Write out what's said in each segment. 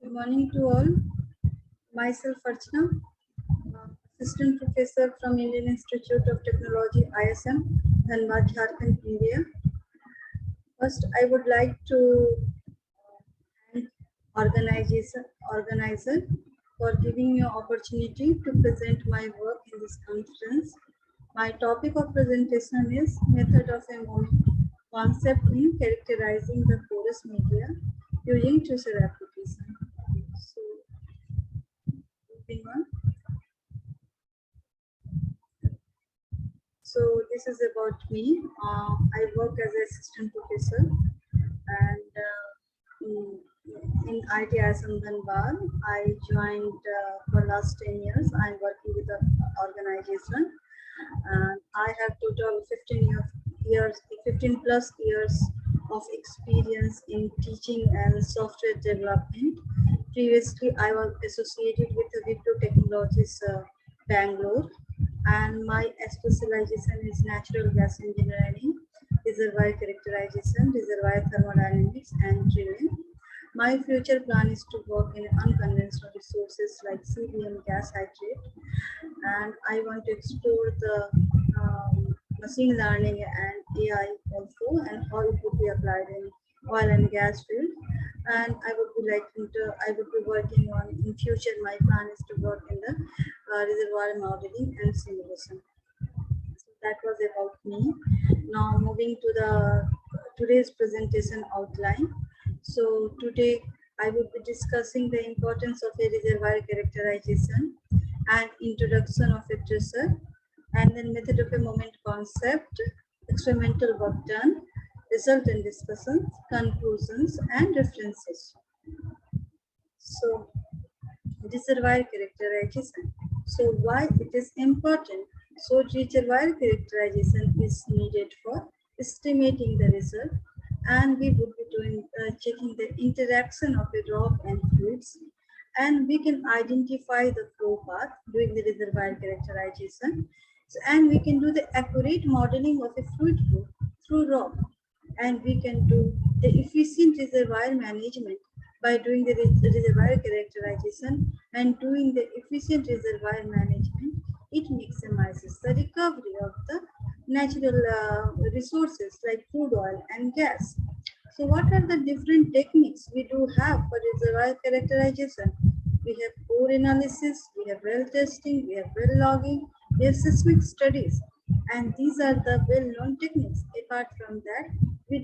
Good morning to all. Myself Archana, Assistant Professor from Indian Institute of Technology ISM, Dhanbad, Jharkhand, India. First, I would like to thank organizer for giving me an opportunity to present my work in this conference. My topic of presentation is method of a moment concept in characterizing the forest media using tracer application. So, moving on. So this is about me. I work as an assistant professor and in ITISM Dhanbad. I joined for last 10 years. I'm working with the organization and I have total 15 plus years of experience in teaching and software development. Previously, I was associated with the Wipro Technologies Bangalore, and my specialization is natural gas engineering, reservoir characterization, reservoir thermodynamics, and drilling. My future plan is to work in unconventional resources like CBM gas hydrate, and I want to explore the machine learning and AI also, and how it would be applied in oil and gas field. And I would be working on in future. My plan is to work in the reservoir modeling and simulation. So that was about me. Now moving to the today's presentation outline. So today I will be discussing the importance of a reservoir characterization and introduction of a tracer, and then method of a moment concept, experimental work done, result and discussions, conclusions and references. So reservoir characterization. So why it is important? So reservoir characterization is needed for estimating the result, and we would be doing checking the interaction of a rock and fluids, and we can identify the flow path during the reservoir characterization. So, and we can do the accurate modeling of a fluid flow through rock, and we can do the efficient reservoir management by doing the reservoir characterization and doing the efficient reservoir management. It maximizes the recovery of the natural resources like crude oil and gas. So what are the different techniques we do have for reservoir characterization? We have core analysis, we have well testing, we have well logging, we have seismic studies, and these are the well-known techniques. Apart from that,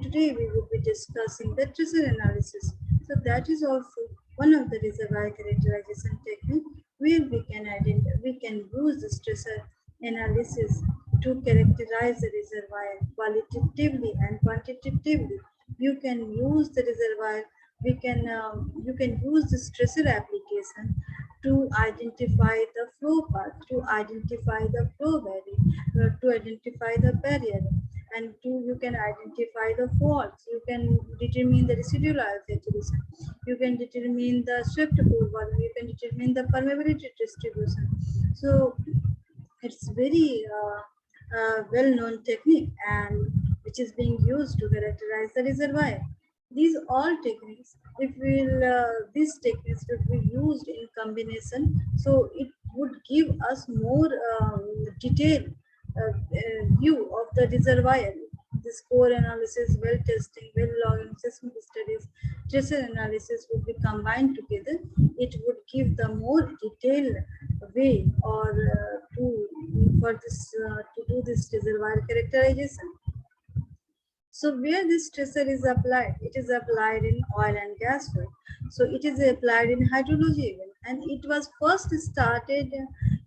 today we will be discussing the tracer analysis. So that is also one of the reservoir characterization technique where we can use this tracer analysis to characterize the reservoir qualitatively and quantitatively. You can use the reservoir. You can use this tracer application to identify the flow path, to identify the flow barrier, to identify the barrier, and you can identify the faults. You can determine the residual oil saturation. You can determine the swept pool volume. You can determine the permeability distribution. So it's very well-known technique, and which is being used to characterize the reservoir. These all techniques, if will these techniques will be used in combination, so it would give us more detailed view of the reservoir. This core analysis, well testing, well logging, seismic studies, tracer analysis would be combined together. It would give the more detailed way or to do this reservoir characterization. So where this tracer is applied, it is applied in oil and gas field. So it is applied in hydrology even, and it was first started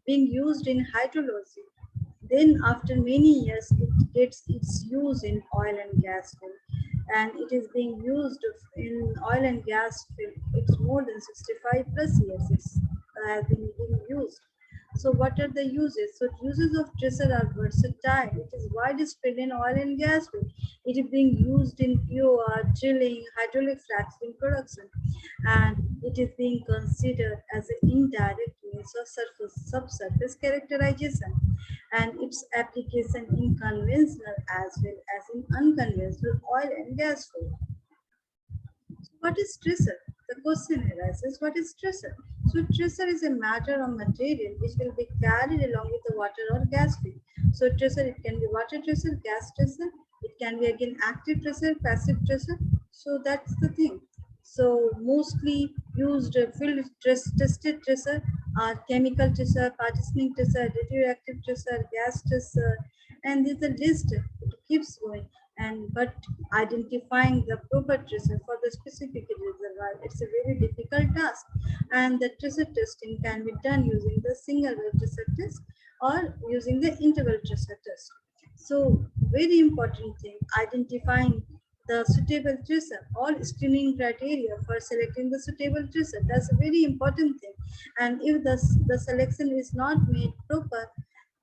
being used in hydrology. Then after many years, it gets its use in oil and gas field, and it is being used in oil and gas field. It's more than 65 plus years it's has been being used. So what are the uses? So uses of tracer are versatile. It is widespread in oil and gas field. It is being used in POR, drilling, hydraulic fracturing production, and it is being considered as an indirect means of subsurface characterization, and its application in conventional as well as in unconventional oil and gas field. So what is tracer? The question arises, what is tracer? So tracer is a matter of material which will be carried along with the water or gas field. So tracer, it can be water tracer, gas tracer, it can be again active tracer, passive tracer. So that's the thing. So mostly used field tested tracer are chemical tracer, partitioning tracer, radioactive tracer, gas tracer, and there's a list. It keeps going. And but identifying the proper tracer for the specific reservoir, it's a very difficult task. And the tracer testing can be done using the single well tracer test or using the interval tracer test. So very important thing, identifying the suitable tracer, all screening criteria for selecting the suitable tracer. That's a very important thing. And if the selection is not made proper,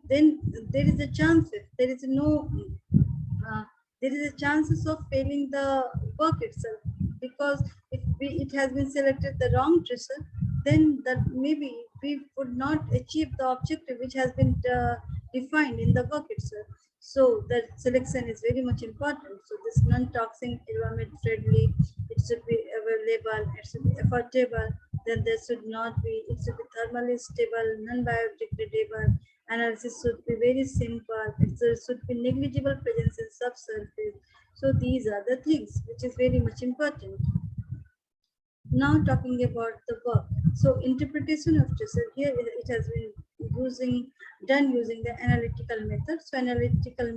then there is a chance, there is no uh, there is a chances of failing the work itself, because if it has been selected the wrong tracer, then that maybe we would not achieve the objective which has been defined in the work itself. So the selection is very much important. So this non-toxic environment friendly, it should be available, it should be affordable, then there should not be, it should be thermally stable, non-biodegradable, analysis should be very simple, it should be negligible presence in subsurface. So these are the things which is very much important. Now talking about the work. So interpretation of tracer, here it has been done using the analytical method. So analytical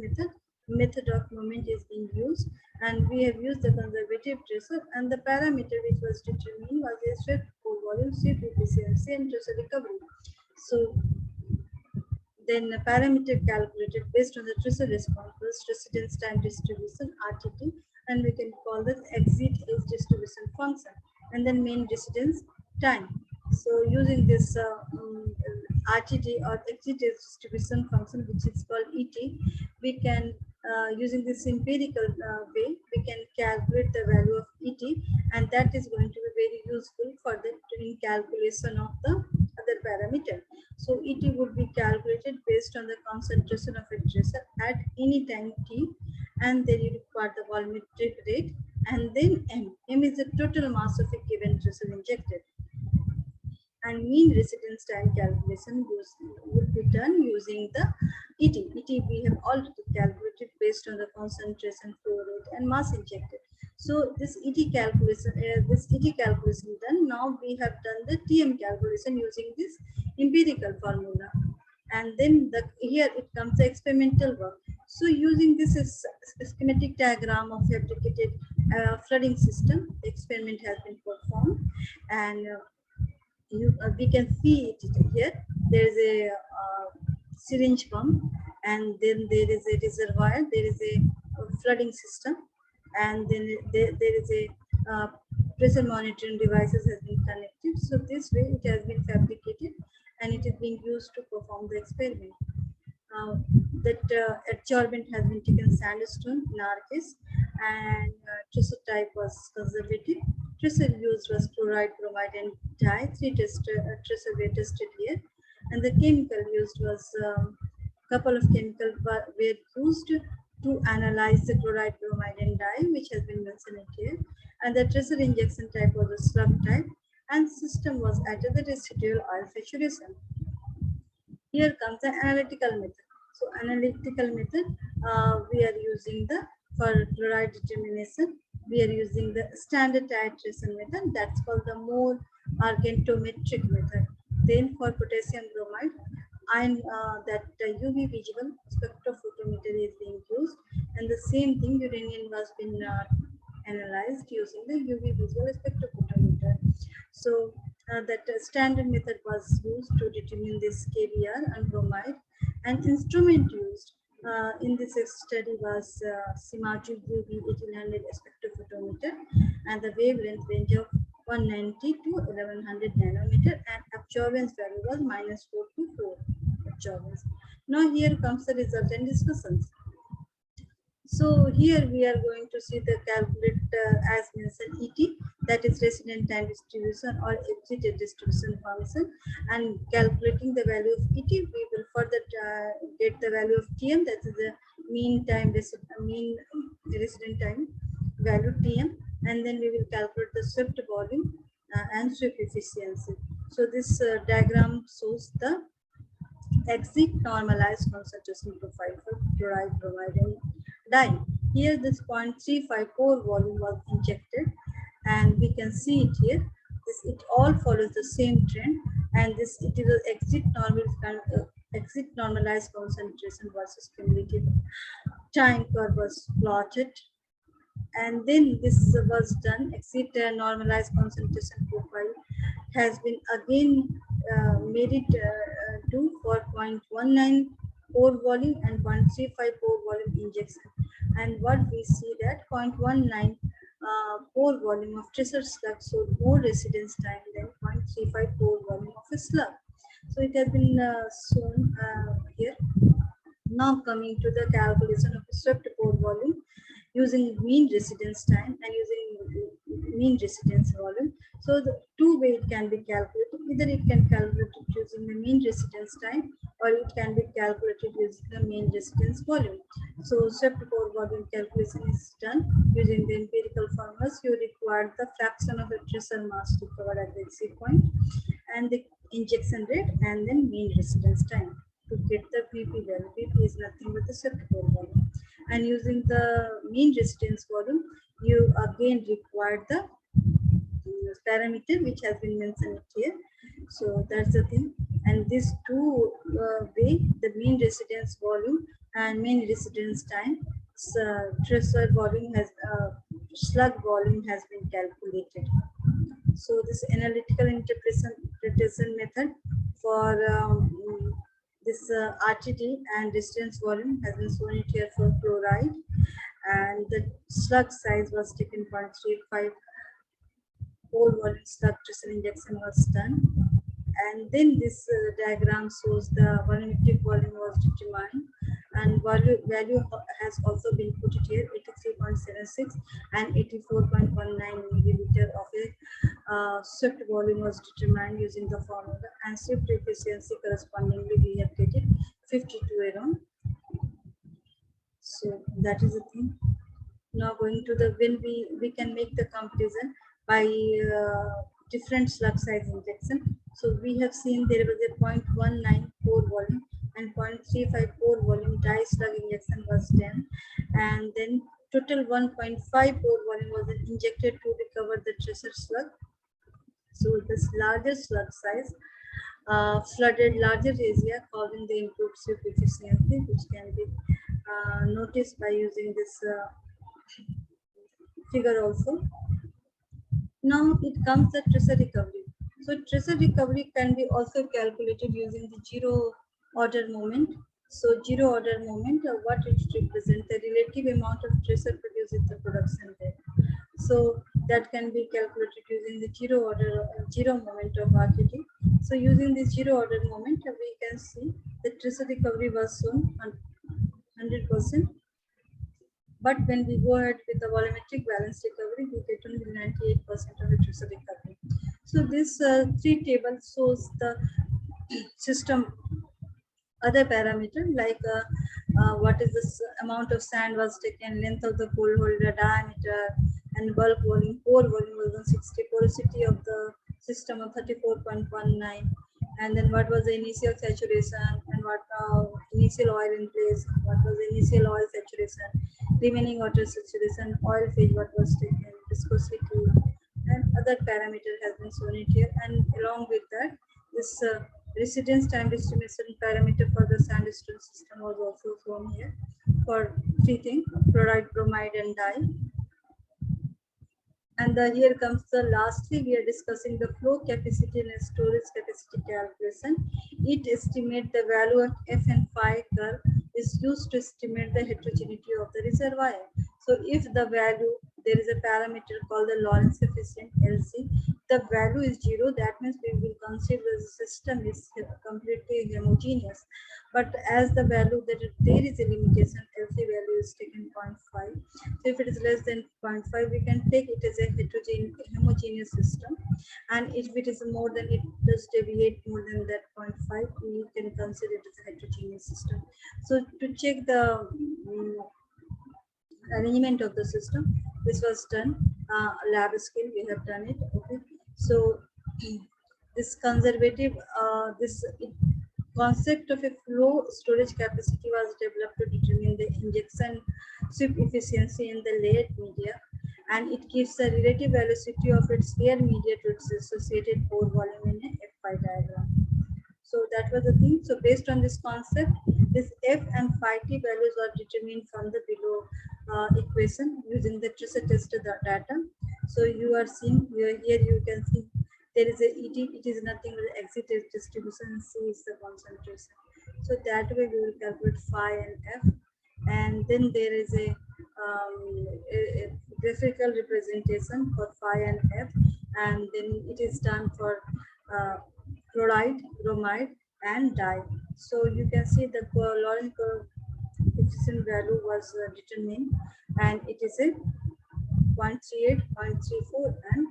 method of moment is being used, and we have used the conservative tracer, and the parameter which was determined was the swept volume, sweep efficiency, and tracer recovery. So then a parameter calculated based on the tracer response was residence time distribution RTT, and we can call this exit age distribution function, and then mean residence time. So using this RTT or exit age distribution function, which is called ET, we can using this empirical way, we can calculate the value of ET, and that is going to be very useful for the calculation of the other parameter. So ET would be calculated based on the concentration of a tracer at any time t, and then you require the volumetric rate, and then M. M is the total mass of a given tracer injected. And mean residence time calculation would be done using the ET. ET we have already calculated based on the concentration, flow rate, and mass injected. So this ET calculation done. Now we have done the TM calculation using this empirical formula, and then here it comes the experimental work. So using this is schematic diagram of fabricated flooding system, the experiment has been performed, and we can see it here. There is a syringe pump, and then there is a reservoir, there is a flooding system, and then there is a pressure monitoring devices has been connected. So this way it has been fabricated, and it is being used to perform the experiment. That adsorbent has been taken sandstone in our case, and tracer type was conservative. Tracer used was chloride, bromide, and dye. Three tracer were tested here, and the chemical used was couple of chemicals were used to analyze the chloride, bromide, and dye, which has been mentioned here. And the tracer injection type was a slug type, and system was at the residual oil saturation. Here comes the analytical method. So analytical method, we are using the, for chloride determination, we are using the standard titration method, that's called the mole argentometric method. Then for potassium bromide, that UV visual spectrophotometer is being used, and the same thing uranium was been analyzed using the UV visual spectrophotometer. So that standard method was used to determine this KBr and bromide, and instrument used in this study was Shimaju UV 1800 spectrophotometer, and the wavelength range of 190 to 1100 nanometer, and absorbance value was -4 to 4 absorbance. Now here comes the result and discussions. So here we are going to see the calculate as mentioned ET, that is resident time distribution or exit distribution function, and calculating the value of ET, we will further get the value of TM, that is the mean resident time value TM, and then we will calculate the swept volume, and sweep efficiency. So this diagram shows the exit normalized concentration profile for chloride, bromide, and dye. Here, this 0.354 volume was injected, and we can see it here. This it all follows the same trend, and this it is an exit normalized concentration versus cumulative time curve was plotted, and then this was done. Exit normalized concentration profile has been again made it do for 0.194 volume and 0.354 volume injection, and what we see that 0.194 volume of tracer slug showed more residence time than 0.354 volume of a slug. So it has been shown here. Now coming to the calculation of swept pore volume using mean residence time and using mean residence volume. So the two way it can be calculated. Either it can calculate it using the mean residence time, or it can be calculated using the mean residence volume. So swept pore volume calculation is done using the empirical formulas. You require the fraction of the tracer mass recovered at the exit point, and the injection rate, and then mean residence time to get the PP value. PP is nothing but the swept pore volume. And using the mean resistance volume, you again require the parameter which has been mentioned here. So that's the thing. And these two way, the mean residence volume and mean residence time, tracer volume has slug volume has been calculated. So this analytical interpretation method for this RTD and distance volume has been shown it here for chloride, and the slug size was taken 0.35. Whole volume slug tracer injection was done, and then this diagram shows the volumetric volume was determined, and value has also been put it here, 83.76 and 84.19 milliliter of a swept volume was determined using the formula, and swept efficiency correspondingly we have taken 52 around. So that is the thing. Now going to the when we can make the comparison by different slug size injection. So we have seen there was a 0.194 volume and 0.354 volume dye slug injection was done, and then total 1.54 volume was injected to recover the tracer slug. So this larger slug size flooded larger area, causing the improved sweep efficiency, which can be noticed by using this figure also. Now it comes the tracer recovery. So tracer recovery can be also calculated using the zero order moment. So zero order moment, what it represents, the relative amount of tracer produced in the production rate. So that can be calculated using the zero moment of RTD. So using this zero order moment, we can see the tracer recovery was shown 100%. But when we go ahead with the volumetric balance recovery, we get only 98% of the tracer recovery. So this three tables shows the system other parameter like what is this amount of sand was taken, length of the pole holder, diameter, and bulk volume. Pore volume was 160, porosity of the system of 34.19, and then what was the initial saturation, and what initial oil in place, what was the initial oil saturation, remaining water saturation, oil phase what was taken, viscosity, and other parameter has been shown it here. And along with that, this residence time estimation parameter for the sandstone system was also shown here for three things: chloride, bromide, and dye. And here comes the lastly, we are discussing the flow capacity and storage capacity calculation. It estimates the value of F and phi curve is used to estimate the heterogeneity of the reservoir. So if the value, there is a parameter called the Lorentz coefficient LC, the value is 0, that means we will consider the system is completely homogeneous. But as the value that there is a limitation, LC value is taken 0.5. So if it is less than 0.5, we can take it as a homogeneous system, and if it is more than, it does deviate more than that 0.5, we can consider it as a heterogeneous system. So to check the arrangement of the system, this was done lab scale, we have done it. Okay, So this conservative, concept of a flow storage capacity was developed to determine the injection sweep efficiency in the layered media, and it gives the relative velocity of its layer media to its associated pore volume in a F5 diagram. So that was the thing. So based on this concept, this F and phi t values are determined from the below equation using the tracer test data. So you are seeing here you can see there is a ET, it is nothing but the exit distribution, C is the concentration. So that way we will calculate phi and F, and then there is a graphical representation for phi and F, and then it is done for chloride, bromide, and dye. So you can see the Lorentz coefficient value was determined, and it is a 0.38, 0.34, and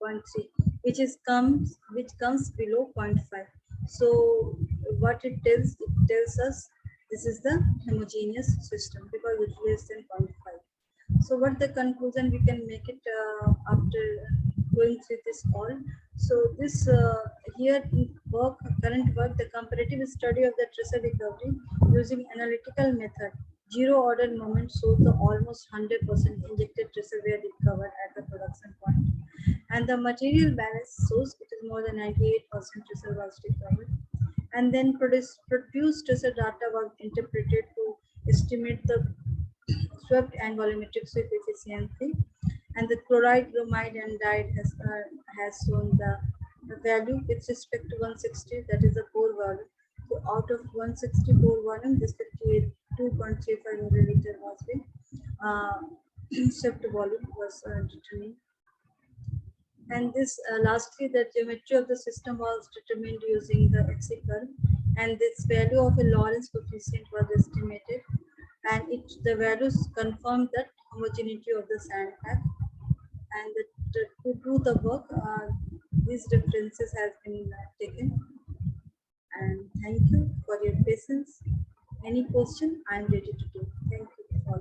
0.3, which comes below 0.5. So what it tells us this is the homogeneous system because it's less than 0.5. So what the conclusion we can make it after going through this all. So this here in current work, the comparative study of the tracer recovery using analytical method, zero order moment shows the almost 100% injected tracer were recovered at the production point, and the material balance shows it is more than 98% tracer was recovered. And then produced tracer data was interpreted to estimate the swept and volumetric sweep efficiency, and the chloride, bromide, and dye has shown the value with respect to 160, that is the pore volume. So out of 160 pore volume, this 52.35 milliliter was the swept volume was determined. And this lastly, the geometry of the system was determined using the XC curve, and this value of a Lorentz coefficient was estimated, and the values confirmed that homogeneity of the sand pack. And to do the work, these references have been taken. And thank you for your patience. Any question, I am ready to do. Thank you for